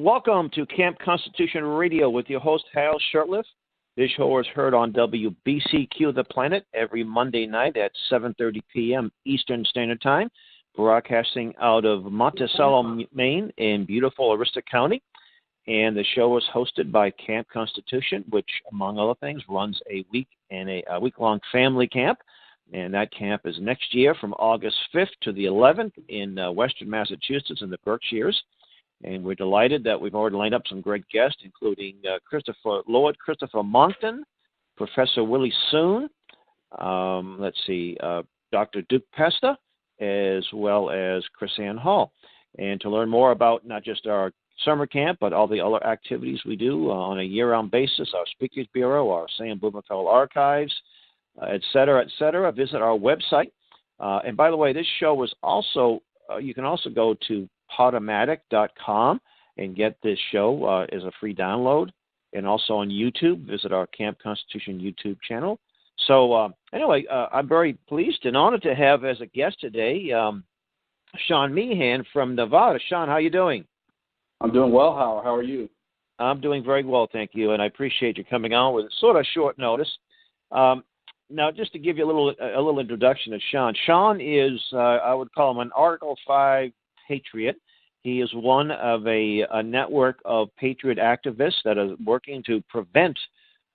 Welcome to Camp Constitution Radio with your host, Hal Shurtleff. This show is heard on WBCQ The Planet every Monday night at 7:30 p.m. Eastern Standard Time, broadcasting out of Monticello, Maine, in beautiful Aroostook County. And the show is hosted by Camp Constitution, which, among other things, runs a week-long family camp. And that camp is next year from August 5th to the 11th in western Massachusetts in the Berkshires. And we're delighted that we've already lined up some great guests, including Lord Christopher Monckton, Professor Willie Soon, Dr. Duke Pesta, as well as Chris Ann Hall. And to learn more about not just our summer camp, but all the other activities we do on a year-round basis, our Speakers Bureau, our Sam Blumenfeld archives, et cetera, visit our website. And by the way, this show is also, you can also go to Podomatic.com and get this show as a free download. And also on YouTube, visit our Camp Constitution YouTube channel. So anyway, I'm very pleased and honored to have as a guest today Shawn Meehan from Nevada. Shawn, how are you doing? I'm doing well, Hal. How are you? I'm doing very well, thank you, and I appreciate you coming on with sort of short notice. Now, just to give you a little introduction of Shawn. Shawn is, I would call him an Article 5 patriot. He is one of a network of patriot activists that are working to prevent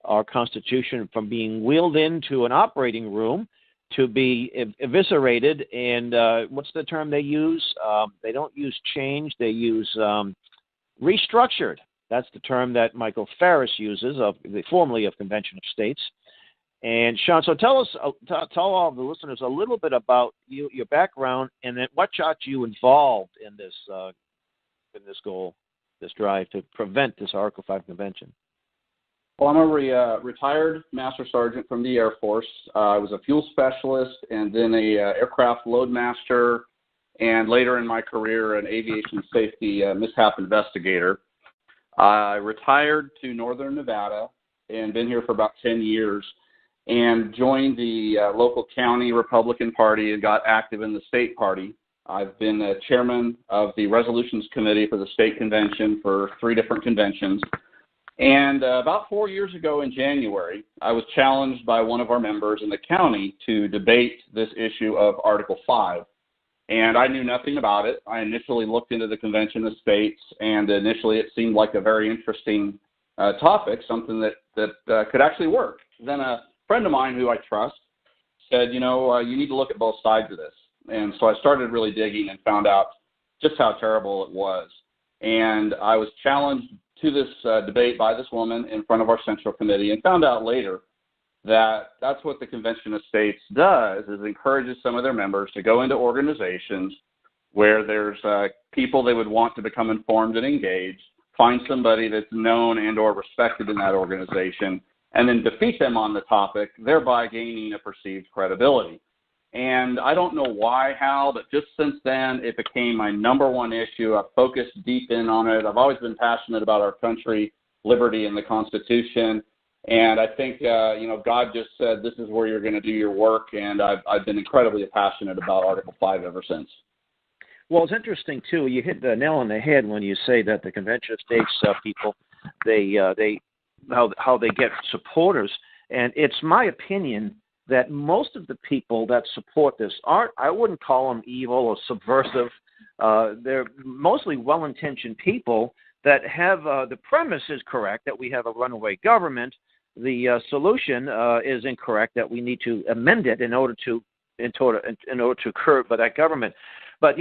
our Constitution from being wheeled into an operating room to be eviscerated. And what's the term they use? They don't use change. They use restructured. That's the term that Michael Farris uses, formerly of Convention of States. And Shawn, so tell all the listeners a little bit about you, your background, and then what got you involved in this goal, this drive to prevent this Article 5 convention. Well, I'm a retired Master Sergeant from the Air Force. I was a fuel specialist and then a aircraft loadmaster, and later in my career, an aviation safety mishap investigator. I retired to Northern Nevada and been here for about 10 years. And joined the local county Republican Party and got active in the state party. I've been the chairman of the resolutions committee for the state convention for 3 different conventions. And about 4 years ago in January, I was challenged by one of our members in the county to debate this issue of Article 5. And I knew nothing about it. I initially looked into the Convention of States, and initially it seemed like a very interesting topic, something that could actually work. Then a friend of mine who I trust said, you need to look at both sides of this. And so I started really digging and found out just how terrible it was. And I was challenged to this debate by this woman in front of our Central Committee and found out later that that's what the Convention of States does, is encourages some of their members to go into organizations where there's people they would want to become informed and engaged, find somebody that's known and or respected in that organization, and then defeat them on the topic, thereby gaining a perceived credibility. And I don't know why, Hal, but just since then, it became my number one issue. I've focused deep in on it. I've always been passionate about our country, liberty, and the Constitution. And I think, God just said, this is where you're going to do your work. And I've been incredibly passionate about Article 5 ever since. Well, it's interesting, too. You hit the nail on the head when you say that the Convention of States people, how they get supporters. And it's my opinion that most of the people that support this aren't, I wouldn't call them evil or subversive. They're mostly well-intentioned people that have, the premise is correct, that we have a runaway government. The solution is incorrect, that we need to amend it in order to curb that government. But,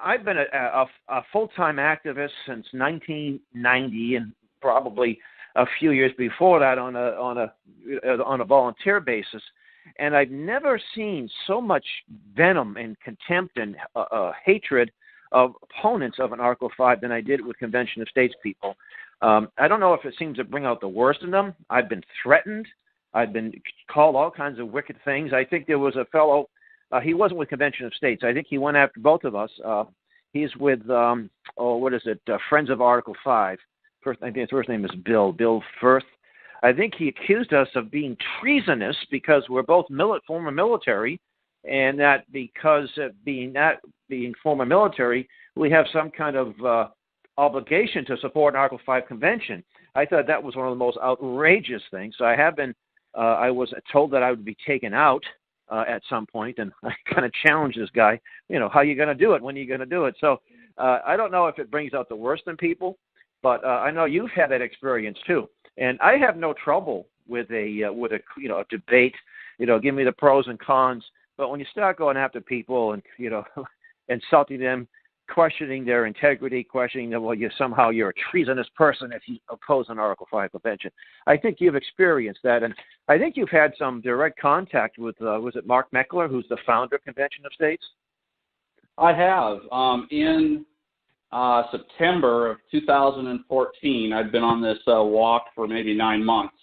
I've been a full-time activist since 1990, and probably a few years before that on a volunteer basis, and I've never seen so much venom and contempt and hatred of opponents of an Article 5 than I did with Convention of States people. I don't know if it seems to bring out the worst in them. I've been threatened. I've been called all kinds of wicked things. I think there was a fellow, he wasn't with Convention of States. I think he went after both of us. He's with, Friends of Article 5. I think his first name is Bill Firth. I think he accused us of being treasonous because we're both former military, and that because of being former military, we have some kind of obligation to support an Article 5 convention. I thought that was one of the most outrageous things. So I have been, I was told that I would be taken out at some point, and I kind of challenged this guy, how are you going to do it? When are you going to do it? So I don't know if it brings out the worst in people, but I know you've had that experience too. And I have no trouble with a debate, give me the pros and cons. But when you start going after people and, insulting them, questioning their integrity, questioning that, well, you're a treasonous person if you oppose an Article 5 convention. I think you've experienced that, and I think you've had some direct contact with, was it Mark Meckler, who's the founder of Convention of States? I have. In September of 2014, I'd been on this walk for maybe 9 months,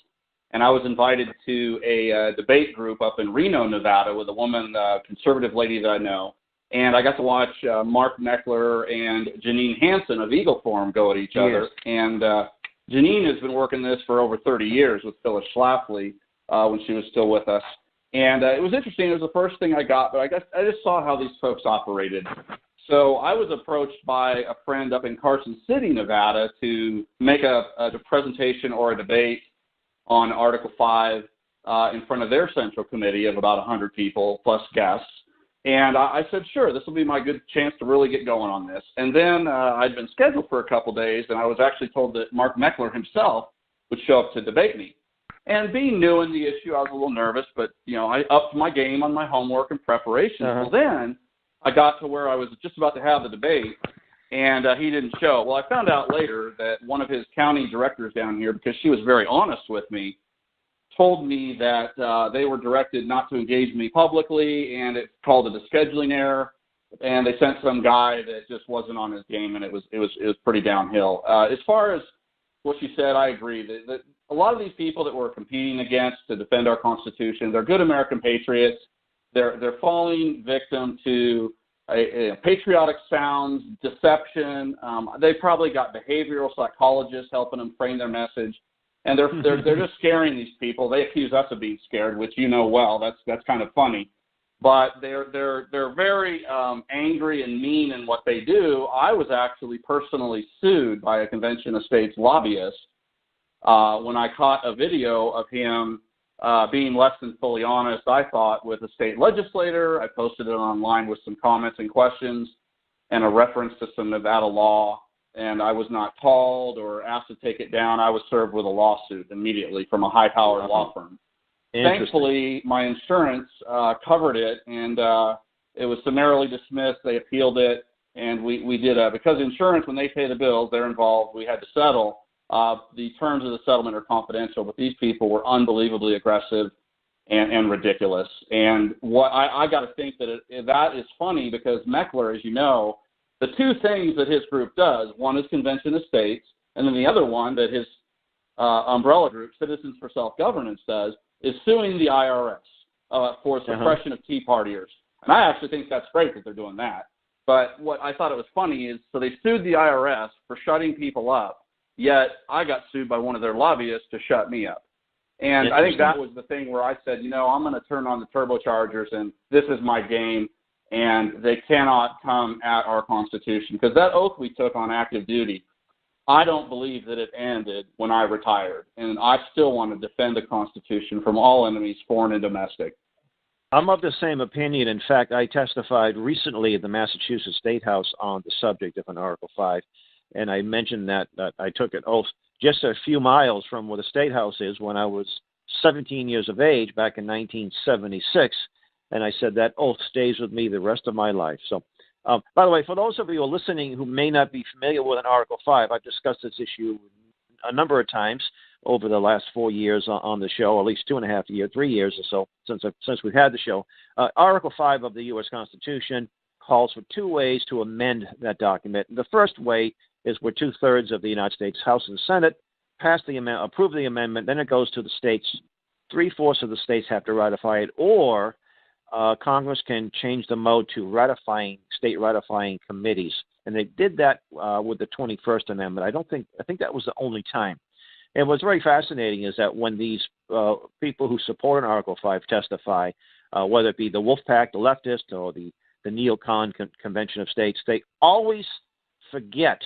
and I was invited to a debate group up in Reno, Nevada, with a woman, conservative lady that I know. And I got to watch Mark Meckler and Janine Hansen of Eagle Forum go at each other. And Janine has been working this for over 30 years with Phyllis Schlafly when she was still with us. And it was interesting. It was the first thing I got, but I guess I just saw how these folks operated. So I was approached by a friend up in Carson City, Nevada, to make a presentation or a debate on Article 5 in front of their central committee of about 100 people plus guests. And I said, sure, this will be my good chance to really get going on this. And then I'd been scheduled for a couple days, and I was actually told that Mark Meckler himself would show up to debate me. And being new in the issue, I was a little nervous, but, I upped my game on my homework and preparation. Well, then I got to where I was just about to have the debate, and he didn't show. Well, I found out later that one of his county directors down here, because she was very honest with me, told me that they were directed not to engage me publicly, and it called it a scheduling error, and they sent some guy that just wasn't on his game, and it was pretty downhill. As far as what she said, I agree that a lot of these people that we're competing against to defend our Constitution, they're good American patriots. They're falling victim to a patriotic sounds, deception. They probably got behavioral psychologists helping them frame their message. And they're just scaring these people. They accuse us of being scared, which well. That's kind of funny, but they're very angry and mean in what they do. I was actually personally sued by a Convention of States lobbyist when I caught a video of him being less than fully honest, I thought, with a state legislator. I posted it online with some comments and questions and a reference to some Nevada law. And I was not called or asked to take it down. I was served with a lawsuit immediately from a high-powered law firm. Thankfully, my insurance covered it, and it was summarily dismissed. They appealed it, and we did because insurance, when they pay the bills, they're involved. We had to settle. The terms of the settlement are confidential, but these people were unbelievably aggressive and ridiculous. And what I got to think that that is funny because Meckler, as you know, the two things that his group does, one is Convention of States, and then the other one that his umbrella group, Citizens for Self-Governance, does, is suing the IRS for suppression of Tea Partiers. And I actually think that's great that they're doing that. But what I thought it was funny is, so they sued the IRS for shutting people up, yet I got sued by one of their lobbyists to shut me up. And I think that was the thing where I said, I'm going to turn on the turbochargers, and this is my game. And they cannot come at our Constitution. Because that oath we took on active duty, I don't believe that it ended when I retired. And I still want to defend the Constitution from all enemies, foreign and domestic. I'm of the same opinion. In fact, I testified recently at the Massachusetts State House on the subject of an Article 5. And I mentioned that I took an oath just a few miles from where the State House is when I was 17 years of age back in 1976. And I said that oath stays with me the rest of my life. So, by the way, for those of you who are listening who may not be familiar with an Article 5, I've discussed this issue a number of times over the last 4 years on the show, at least 2.5 years, 3 years or so since we've had the show. Article 5 of the U.S. Constitution calls for two ways to amend that document. The first way is where 2/3 of the United States House and Senate approve the amendment. Then it goes to the states. 3/4 of the states have to ratify it, or Congress can change the mode to state ratifying committees. And they did that with the 21st Amendment. I think that was the only time. And what's very fascinating is that when these people who support an Article 5 testify, whether it be the Wolfpack, the leftist, or the neocon Convention of States, they always forget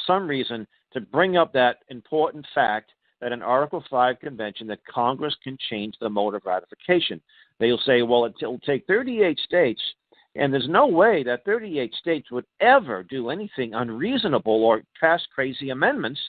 some reason to bring up that important fact that in Article 5 convention that Congress can change the mode of ratification. They'll say, well, it'll take 38 states, and there's no way that 38 states would ever do anything unreasonable or pass crazy amendments.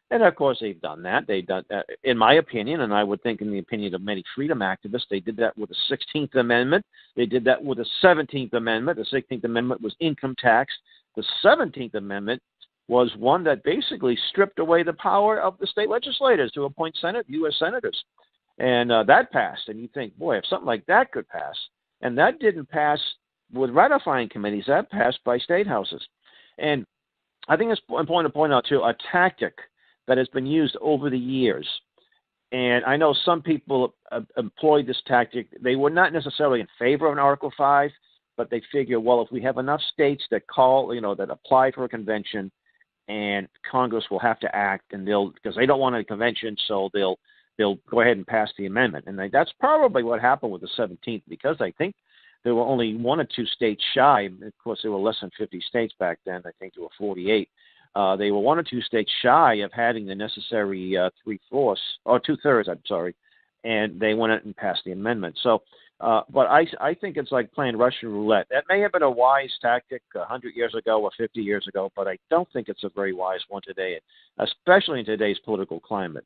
And, of course, they've done that. They've done that, in my opinion, and I would think in the opinion of many freedom activists, they did that with the 16th Amendment. They did that with the 17th Amendment. The 16th Amendment was income tax. The 17th Amendment was one that basically stripped away the power of the state legislators to appoint U.S. senators. And that passed. And you think, boy, if something like that could pass, and that didn't pass with ratifying committees, that passed by state houses. And I think it's important to point out, too, a tactic that has been used over the years. And I know some people employed this tactic. They were not necessarily in favor of an Article 5, but they figure, well, if we have enough states that that apply for a convention, and Congress will have to act, and because they don't want a convention, so they'll go ahead and pass the amendment. And that's probably what happened with the 17th, because I think there were only 1 or 2 states shy. Of course, there were less than 50 states back then. I think there were 48. They were 1 or 2 states shy of having the necessary 3/4 or 2/3. I'm sorry, and they went out and passed the amendment. So, but I think it's like playing Russian roulette. That may have been a wise tactic 100 years ago or 50 years ago, but I don't think it's a very wise one today, especially in today's political climate.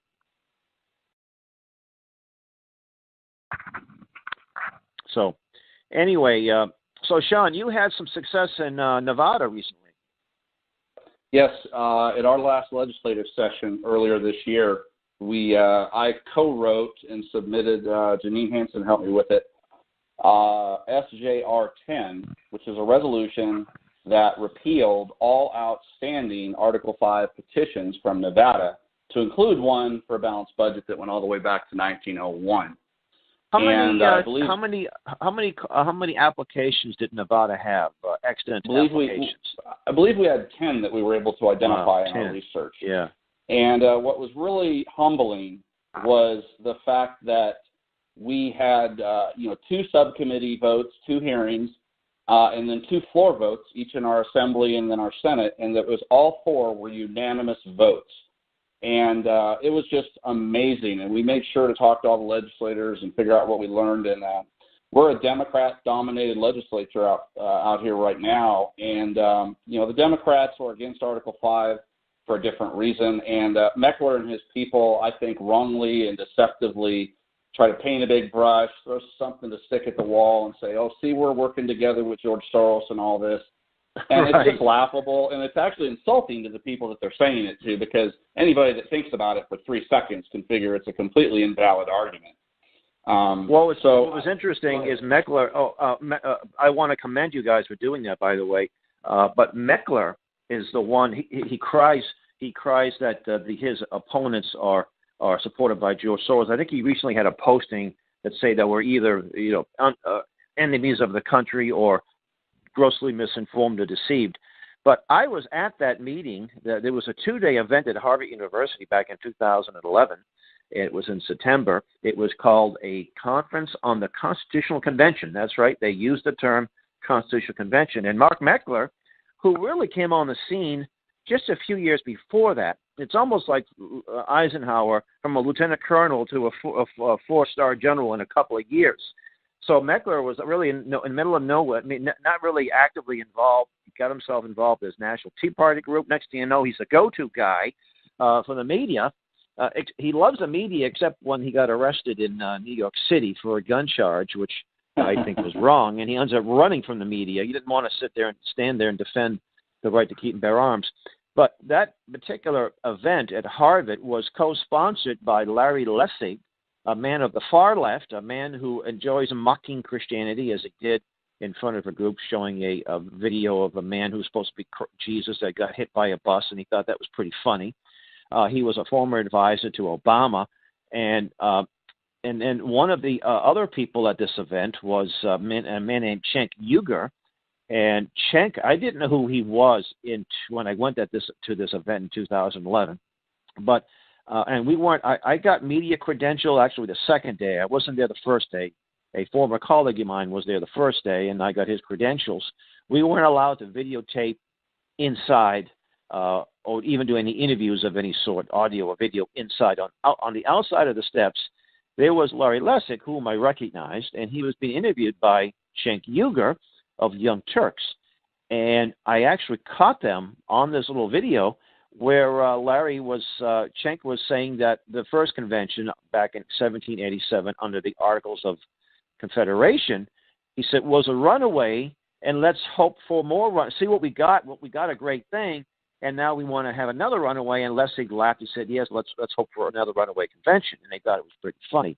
So, anyway, so Shawn, you had some success in Nevada recently. Yes, at our last legislative session earlier this year, I co-wrote and submitted, Janine Hansen helped me with it, SJR 10, which is a resolution that repealed all outstanding Article 5 petitions from Nevada to include one for a balanced budget that went all the way back to 1901. How many applications did Nevada have? Extant applications. I believe we had 10 that we were able to identify in our research. Yeah. And what was really humbling was the fact that we had 2 subcommittee votes, 2 hearings, and then 2 floor votes, each in our assembly and then our Senate, and that was all 4 were unanimous votes. And it was just amazing. And we made sure to talk to all the legislators and figure out what we learned. And we're a Democrat-dominated legislature out here right now. And, the Democrats are against Article 5 for a different reason. And Meckler and his people, I think, wrongly and deceptively try to paint a big brush, throw something to stick at the wall and say, oh, see, we're working together with George Soros and all this. And It's just laughable, and it's actually insulting to the people that they're saying it to, because anybody that thinks about it for 3 seconds can figure it's a completely invalid argument. What was interesting is Meckler. I want to commend you guys for doing that, by the way. But Meckler is the one. He cries that his opponents are supported by George Soros. I think he recently had a posting that say that we're either enemies of the country or grossly misinformed or deceived. But I was at that meeting. There was a 2-day event at Harvard University back in 2011. It was in September. It was called a Conference on the Constitutional Convention. That's right. They used the term Constitutional Convention. And Mark Meckler, who really came on the scene just a few years before that, it's almost like Eisenhower from a lieutenant colonel to a 4-star general in a couple of years. So Meckler was really in the middle of nowhere, not really actively involved. He got himself involved in his National Tea Party group. Next thing you know, he's a go-to guy for the media. He loves the media, except when he got arrested in New York City for a gun charge, which I think was wrong, and he ends up running from the media. He didn't want to stand there and defend the right to keep and bear arms. But that particular event at Harvard was co-sponsored by Larry Lessig, a man of the far left, a man who enjoys mocking Christianity, as he did in front of a group showing a video of a man who was supposed to be Jesus that got hit by a bus, and he thought that was pretty funny. He was a former advisor to Obama, and one of the other people at this event was a man named Cenk Uygur. And Cenk, I didn't know who he was when I went to this event in 2011, but and we weren't. I got media credential actually the second day. I wasn't there the first day. A former colleague of mine was there the first day, and I got his credentials. We weren't allowed to videotape inside or even do any interviews of any sort, audio or video, inside. On the outside of the steps, there was Larry Lessig, whom I recognized, and he was being interviewed by Cenk Uygur of Young Turks. And I actually caught them on this little video where Cenk was saying that the first convention back in 1787 under the Articles of Confederation, he said, was a runaway, and let's hope for more see what we got. We got a great thing, and now we want to have another runaway. And Lessig laughed. He said, yes, let's hope for another runaway convention. And they thought it was pretty funny.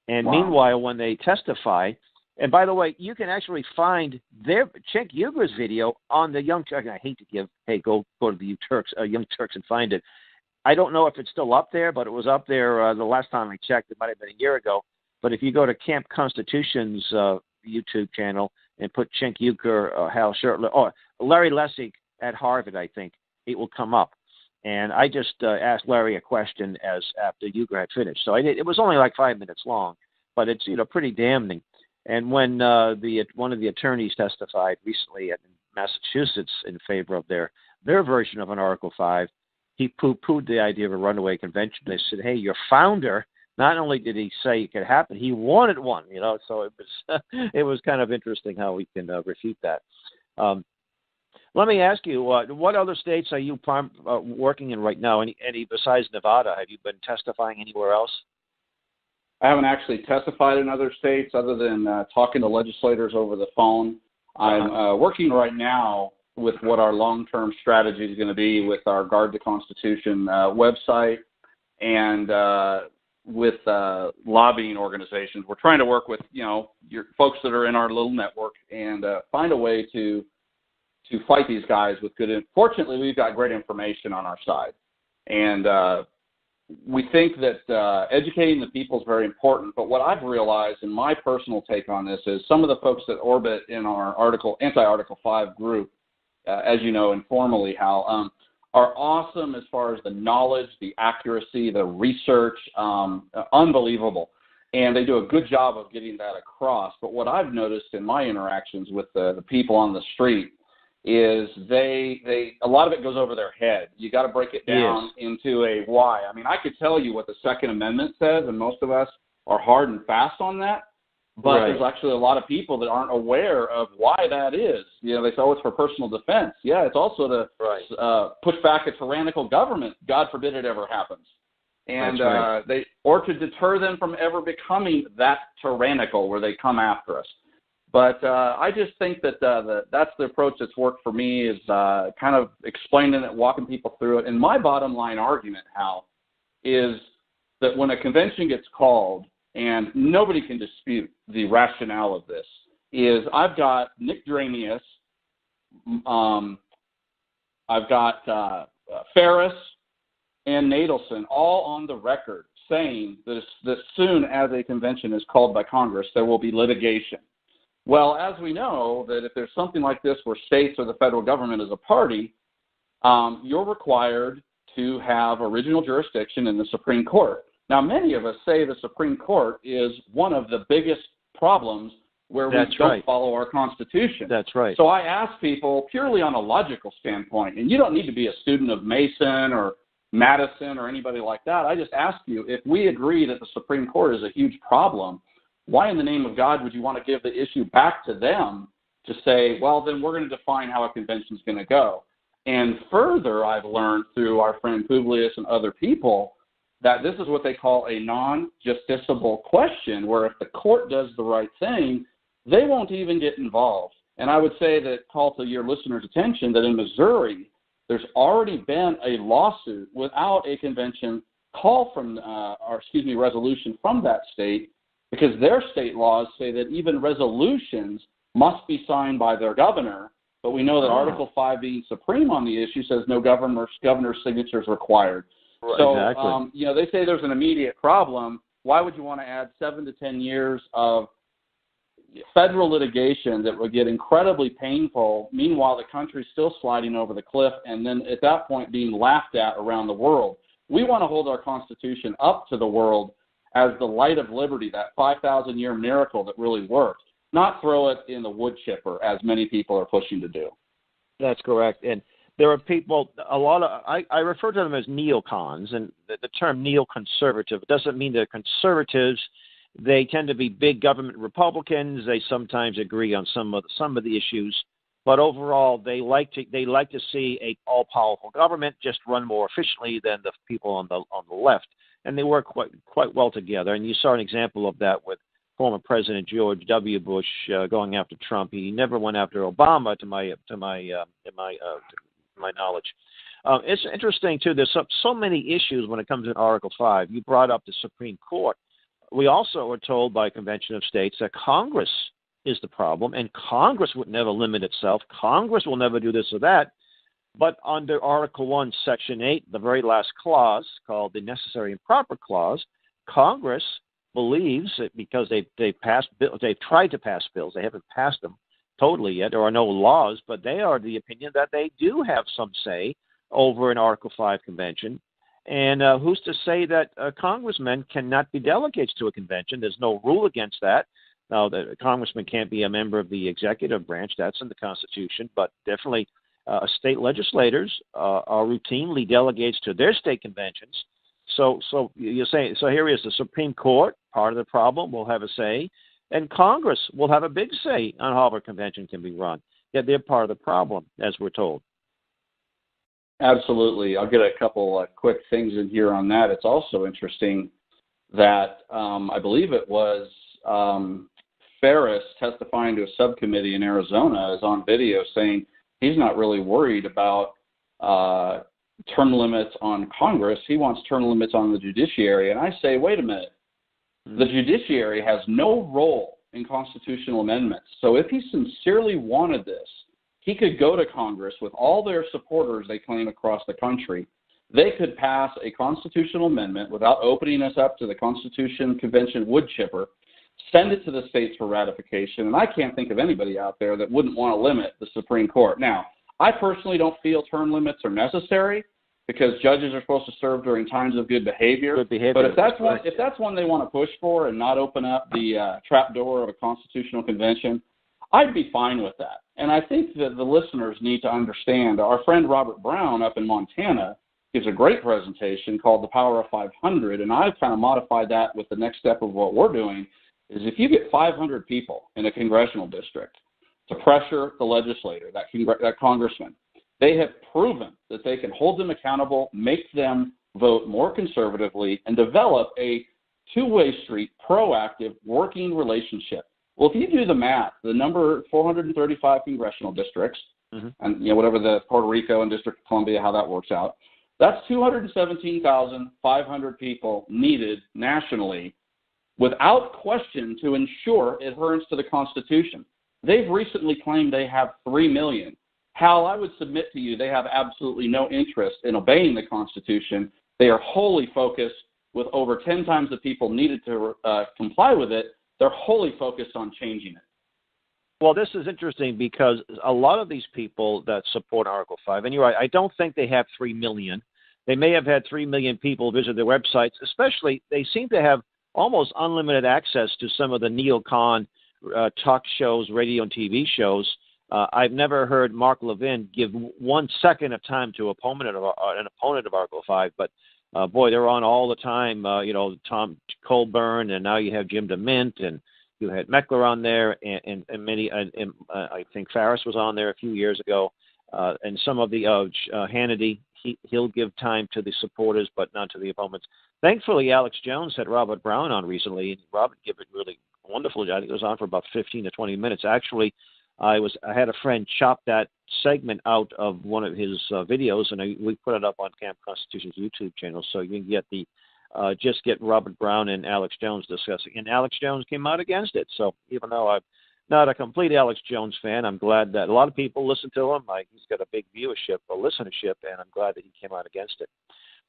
And Meanwhile, when they testify, and by the way, you can actually find Cenk Uygur's video on the Young Turks. I hate to give, hey, go to the Young Turks and find it. I don't know if it's still up there, but it was up there the last time I checked. It might have been a year ago. But if you go to Camp Constitution's YouTube channel and put Cenk Uygur, Hal Shurtleff, or Larry Lessig at Harvard, I think, it will come up. And I just asked Larry a question after Uygur had finished. So it was only like 5 minutes long, but it's pretty damning. And when one of the attorneys testified recently in Massachusetts in favor of their version of an Article 5, he poo-pooed the idea of a runaway convention. They said, hey, your founder, not only did he say it could happen, he wanted one, so it was kind of interesting how we can refute that. Let me ask you, what other states are you working in right now? Any besides Nevada? Have you been testifying anywhere else? I haven't actually testified in other states other than talking to legislators over the phone. I'm working right now with what our long-term strategy is going to be with our Guard the Constitution website and with lobbying organizations. We're trying to work with, your folks that are in our little network and find a way to fight these guys with good. Fortunately, we've got great information on our side. And we think that educating the people is very important, but what I've realized in my personal take on this is some of the folks that orbit in our anti-Article 5 group, as you know, informally, Hal, are awesome as far as the knowledge, the accuracy, the research, unbelievable. And they do a good job of getting that across. But what I've noticed in my interactions with the people on the street is a lot of it goes over their head. You got to break it down into a why. I mean, I could tell you what the Second Amendment says, and most of us are hard and fast on that. But there's actually a lot of people that aren't aware of why that is. They say, oh, it's for personal defense. Yeah, it's also to push back a tyrannical government. God forbid it ever happens. And or to deter them from ever becoming that tyrannical where they come after us. But I just think that that's the approach that's worked for me is kind of explaining it, walking people through it. And my bottom line argument, Hal, is that when a convention gets called, and nobody can dispute the rationale of this, is I've got Nick Dramius, I've got Ferris, and Nadelson all on the record saying that soon as a convention is called by Congress, there will be litigation. Well, as we know, that if there's something like this where states or the federal government is a party, you're required to have original jurisdiction in the Supreme Court. Now, many of us say the Supreme Court is one of the biggest problems where we don't follow our Constitution. That's right. So I ask people purely on a logical standpoint, and you don't need to be a student of Mason or Madison or anybody like that. I just ask you, if we agree that the Supreme Court is a huge problem, why in the name of God would you want to give the issue back to them to say, well, then we're going to define how a convention is going to go? And further, I've learned through our friend Publius and other people that this is what they call a non-justiciable question, where if the court does the right thing, they won't even get involved. And I would say that, call to your listeners' attention, that in Missouri, there's already been a lawsuit without a convention call from, resolution from that state, because their state laws say that even resolutions must be signed by their governor. But we know that Article 5 being supreme on the issue says no governor's signature is required. Right, so, exactly. They say there's an immediate problem. Why would you want to add 7 to 10 years of federal litigation that would get incredibly painful? Meanwhile, the country's still sliding over the cliff, and then at that point being laughed at around the world. We want to hold our Constitution up to the world as the light of liberty, that 5,000-year miracle that really worked, not throw it in the wood chipper as many people are pushing to do. That's correct. And there are people, I refer to them as neocons, and the term neoconservative doesn't mean they're conservatives. They tend to be big government Republicans. They sometimes agree on some of the issues, but overall, they like to see a all-powerful government just run more efficiently than the people on the left, and they work quite well together. And you saw an example of that with former President George W. Bush going after Trump. He never went after Obama, to my knowledge. It's interesting too. There's so many issues when it comes to Article 5. You brought up the Supreme Court. We also are told by Convention of States that Congress is the problem, and Congress would never limit itself. Congress will never do this or that. But under Article 1, Section 8, the very last clause, called the Necessary and Proper Clause, Congress believes that because they've tried to pass bills, they haven't passed them totally yet. There are no laws, but they are the opinion that they do have some say over an Article 5 convention. And who's to say that congressmen cannot be delegates to a convention? There's no rule against that. Now, the congressman can't be a member of the executive branch. That's in the Constitution. But definitely state legislators are routinely delegates to their state conventions. So you're saying, so here is the Supreme Court, part of the problem, will have a say, and Congress will have a big say on how a convention can be run. Yet they're part of the problem, as we're told. Absolutely. I'll get a couple quick things in here on that. It's also interesting that I believe it was Ferris testifying to a subcommittee in Arizona is on video saying he's not really worried about term limits on Congress. He wants term limits on the judiciary. And I say, wait a minute. The judiciary has no role in constitutional amendments. So if he sincerely wanted this, he could go to Congress with all their supporters they claim across the country. They could pass a constitutional amendment without opening us up to the Constitution Convention wood chipper, send it to the states for ratification, and I can't think of anybody out there that wouldn't want to limit the Supreme Court. Now, I personally don't feel term limits are necessary because judges are supposed to serve during times of good behavior. But if that's one they want to push for and not open up the trap door of a constitutional convention, I'd be fine with that. And I think that the listeners need to understand. Our friend Robert Brown up in Montana gives a great presentation called The Power of 500, and I've kind of modified that with the next step of what we're doing, is if you get 500 people in a congressional district to pressure the legislator, that congressman, they have proven that they can hold them accountable, make them vote more conservatively, and develop a two-way street, proactive, working relationship. Well, if you do the math, the number 435 congressional districts, and whatever the Puerto Rico and District of Columbia, how that works out, that's 217,500 people needed nationally without question to ensure adherence to the Constitution. They've recently claimed they have 3 million. Hal, I would submit to you they have absolutely no interest in obeying the Constitution. They are wholly focused, with over 10 times the people needed to comply with it, they're wholly focused on changing it. Well, this is interesting because a lot of these people that support Article 5, and you're right, I don't think they have 3 million. They may have had 3 million people visit their websites, especially they seem to have almost unlimited access to some of the neocon talk shows, radio and TV shows. I've never heard Mark Levin give 1 second of time to an opponent of Article 5, but boy, they're on all the time. Tom Colburn, and now you have Jim DeMint, and you had Meckler on there, and many. I think Farris was on there a few years ago, and some of the Hannity. He'll give time to the supporters, but not to the opponents. Thankfully, Alex Jones had Robert Brown on recently, and Robert gave it really wonderful. I think it was on for about 15 to 20 minutes. Actually, I had a friend chop that segment out of one of his videos, and we put it up on Camp Constitution's YouTube channel, so you can get get Robert Brown and Alex Jones discussing. And Alex Jones came out against it. So even though I'm not a complete Alex Jones fan, I'm glad that a lot of people listen to him. He's got a big viewership or listenership, and I'm glad that he came out against it.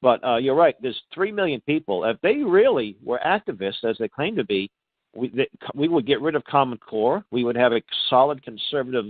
But you're right. There's 3 million people. If they really were activists, as they claim to be, we would get rid of Common Core. We would have a solid conservative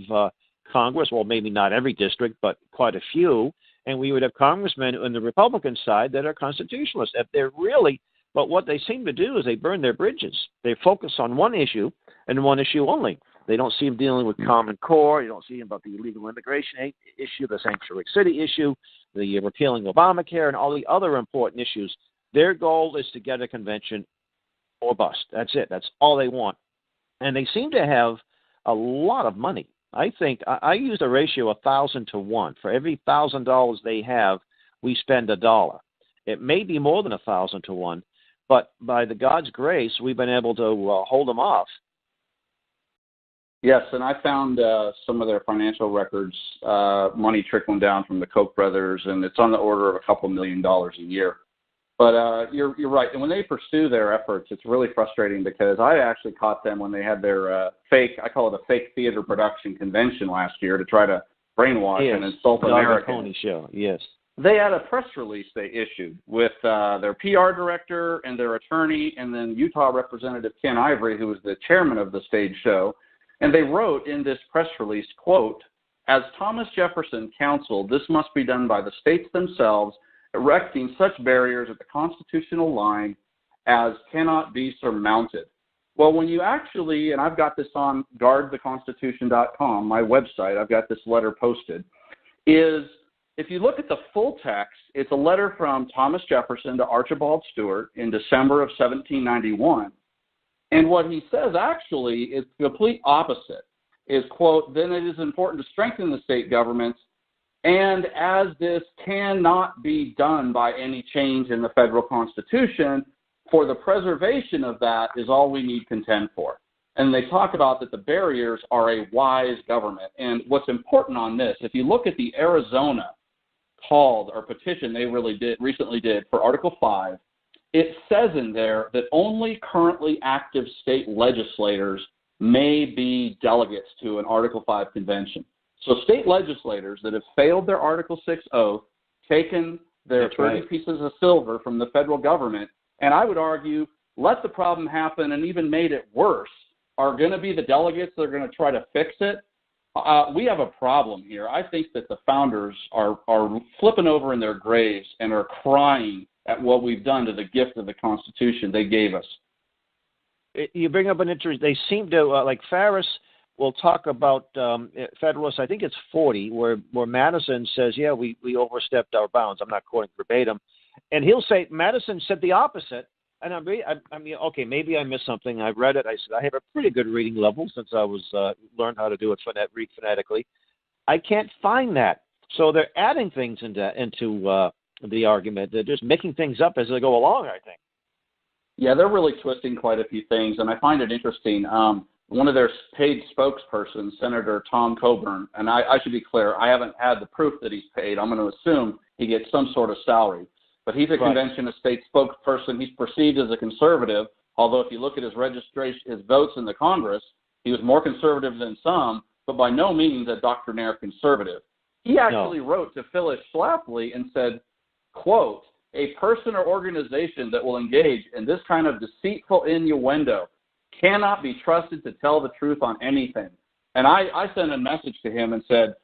Congress. Well, maybe not every district, but quite a few. And we would have congressmen on the Republican side that are constitutionalists. If they're really, but what they seem to do is they burn their bridges. They focus on one issue and one issue only. They don't see them dealing with Common Core. You don't see them about the illegal immigration issue, the sanctuary city issue, the repealing Obamacare, and all the other important issues. Their goal is to get a convention or bust. That's it. That's all they want. And they seem to have a lot of money. I think I used a ratio of 1,000 to 1. For every $1,000 they have, we spend $1. It may be more than 1,000 to 1, but by the God's grace, we've been able to hold them off. Yes, and I found some of their financial records, money trickling down from the Koch brothers, and it's on the order of a couple $1 million a year. But you're right. And when they pursue their efforts, it's really frustrating because I actually caught them when they had their I call it a fake theater production convention last year to try to brainwash and insult Americans. Pony show, yes. They had a press release they issued with their PR director and their attorney and then Utah Representative Ken Ivory, who was the chairman of the stage show. And they wrote in this press release, quote, "As Thomas Jefferson counseled, this must be done by the states themselves, erecting such barriers at the constitutional line as cannot be surmounted." Well, when you actually, and I've got this on guardtheconstitution.com, my website, I've got this letter posted, is if you look at the full text, it's a letter from Thomas Jefferson to Archibald Stuart in December of 1791. And what he says actually is the complete opposite, is, quote, "Then it is important to strengthen the state governments, and as this cannot be done by any change in the federal constitution, for the preservation of that is all we need contend for." And they talk about that the barriers are a wise government. And what's important on this, if you look at the Arizona called or petition they recently did for Article 5, it says in there that only currently active state legislators may be delegates to an Article 5 convention. So state legislators that have failed their Article 6 oath, taken their 30 pieces of silver from the federal government, and I would argue let the problem happen and even made it worse, are going to be the delegates that are going to try to fix it. We have a problem here. I think that the founders are flipping over in their graves and are crying at what we've done to the gift of the Constitution they gave us. You bring up an interest. They seem to, like Farris will talk about Federalists, I think it's 40, where Madison says, yeah, we overstepped our bounds. I'm not quoting verbatim. And he'll say, Madison said the opposite. And I mean, okay, maybe I missed something. I read it. I said, I have a pretty good reading level since I was learned how to do it, read phonetically. I can't find that. So they're adding things into the argument. They're just making things up as they go along, I think. Yeah, they're really twisting quite a few things, and I find it interesting. One of their paid spokespersons, Senator Tom Coburn, and I should be clear, I haven't had the proof that he's paid. I'm going to assume he gets some sort of salary. But he's a convention of state spokesperson. He's perceived as a conservative, although if you look at his registration, his votes in the Congress, he was more conservative than some, but by no means a doctrinaire conservative. He actually wrote to Phyllis Schlafly and said, quote, "A person or organization that will engage in this kind of deceitful innuendo cannot be trusted to tell the truth on anything." And I sent a message to him and said,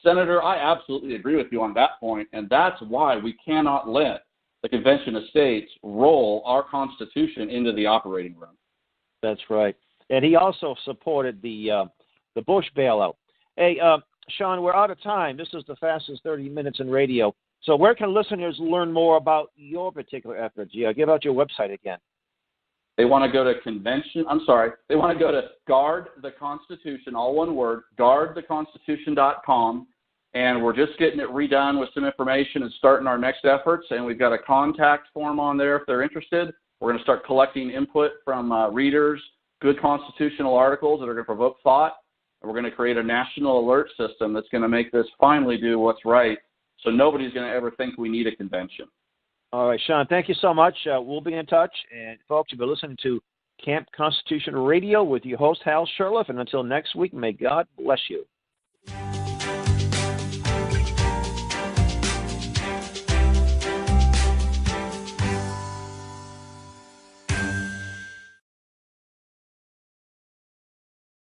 Senator, I absolutely agree with you on that point, and that's why we cannot let the Convention of States roll our Constitution into the operating room. That's right. And he also supported the Bush bailout. Hey, Shawn, we're out of time. This is the fastest 30 minutes in radio. So where can listeners learn more about your particular efforts? Yeah, give out your website again. They want to go to they want to go to Guard the Constitution, all one word, guardtheconstitution.com. And we're just getting it redone with some information and starting our next efforts. And we've got a contact form on there if they're interested. We're going to start collecting input from readers, good constitutional articles that are going to provoke thought. And we're going to create a national alert system that's going to make this finally do what's right, so nobody's going to ever think we need a convention. All right, Shawn, thank you so much. We'll be in touch. And, folks, you've been listening to Camp Constitution Radio with your host, Hal Shurtleff. And until next week, may God bless you.